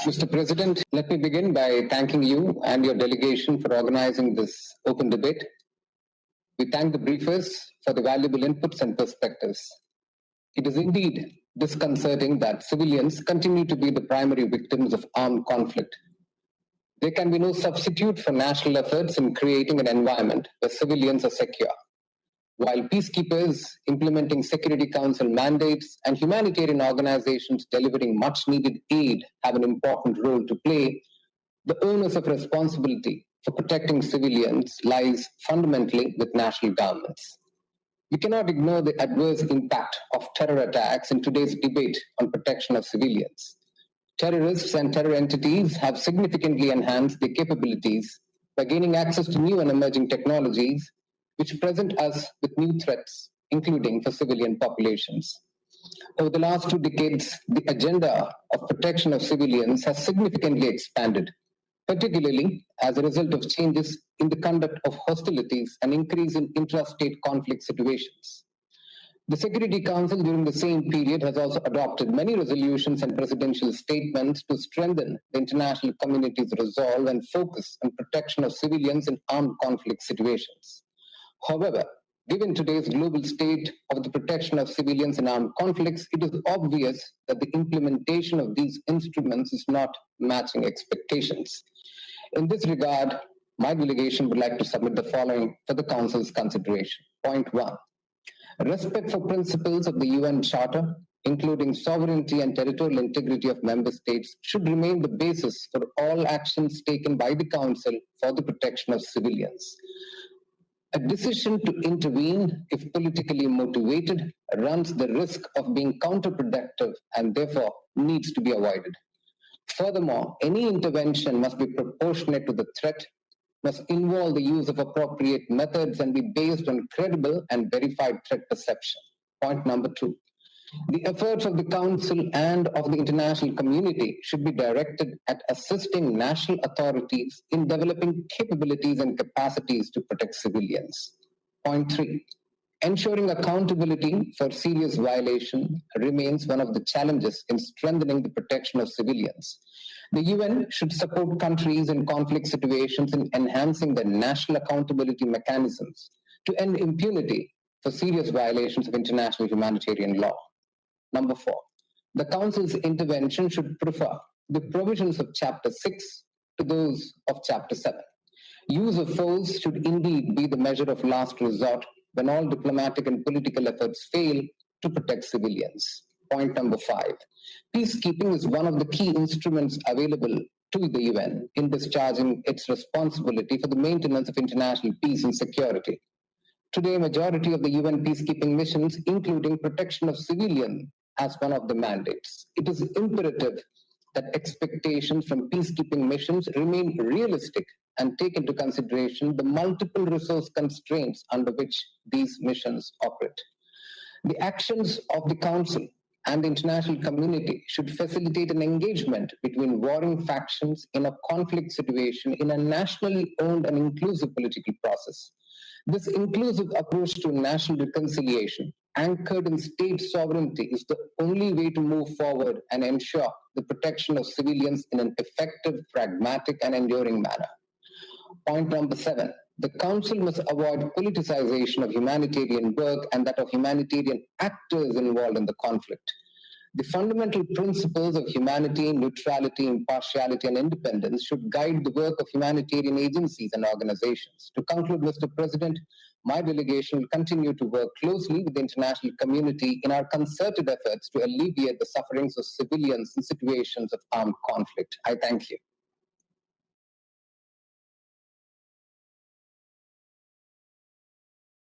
Mr. President, let me begin by thanking you and your delegation for organizing this open debate. We thank the briefers for the valuable inputs and perspectives. It is indeed disconcerting that civilians continue to be the primary victims of armed conflict. There can be no substitute for national efforts in creating an environment where civilians are secure. While peacekeepers implementing Security Council mandates and humanitarian organizations delivering much needed aid have an important role to play, the onus of responsibility for protecting civilians lies fundamentally with national governments. We cannot ignore the adverse impact of terror attacks in today's debate on protection of civilians. Terrorists and terror entities have significantly enhanced their capabilities by gaining access to new and emerging technologies, which present us with new threats, including for civilian populations. Over the last 2 decades, the agenda of protection of civilians has significantly expanded, particularly as a result of changes in the conduct of hostilities and increase in intrastate conflict situations. The Security Council during the same period has also adopted many resolutions and presidential statements to strengthen the international community's resolve and focus on protection of civilians in armed conflict situations. However, given today's global state of the protection of civilians in armed conflicts, it is obvious that the implementation of these instruments is not matching expectations. In this regard, my delegation would like to submit the following for the Council's consideration. Point 1. Respect for principles of the UN Charter, including sovereignty and territorial integrity of member states, should remain the basis for all actions taken by the Council for the protection of civilians. A decision to intervene, if politically motivated, runs the risk of being counterproductive and therefore needs to be avoided. Furthermore, any intervention must be proportionate to the threat, must involve the use of appropriate methods and be based on credible and verified threat perception. Point number 2. The efforts of the Council and of the international community should be directed at assisting national authorities in developing capabilities and capacities to protect civilians. Point 3. Ensuring accountability for serious violation remains one of the challenges in strengthening the protection of civilians. The UN should support countries in conflict situations in enhancing their national accountability mechanisms to end impunity for serious violations of international humanitarian law. Number 4, the Council's intervention should prefer the provisions of Chapter 6 to those of Chapter 7. Use of force should indeed be the measure of last resort when all diplomatic and political efforts fail to protect civilians. Point number 5, peacekeeping is one of the key instruments available to the UN in discharging its responsibility for the maintenance of international peace and security. Today, majority of the UN peacekeeping missions, including protection of civilians, as one of the mandates. It is imperative that expectations from peacekeeping missions remain realistic and take into consideration the multiple resource constraints under which these missions operate. The actions of the Council and the international community should facilitate an engagement between warring factions in a conflict situation in a nationally owned and inclusive political process. This inclusive approach to national reconciliation, anchored in state sovereignty, is the only way to move forward and ensure the protection of civilians in an effective, pragmatic, and enduring manner. Point number 7. The Council must avoid politicization of humanitarian work and that of humanitarian actors involved in the conflict. The fundamental principles of humanity, neutrality, impartiality, and independence should guide the work of humanitarian agencies and organizations. To conclude, Mr. President, my delegation will continue to work closely with the international community in our concerted efforts to alleviate the sufferings of civilians in situations of armed conflict. I thank you.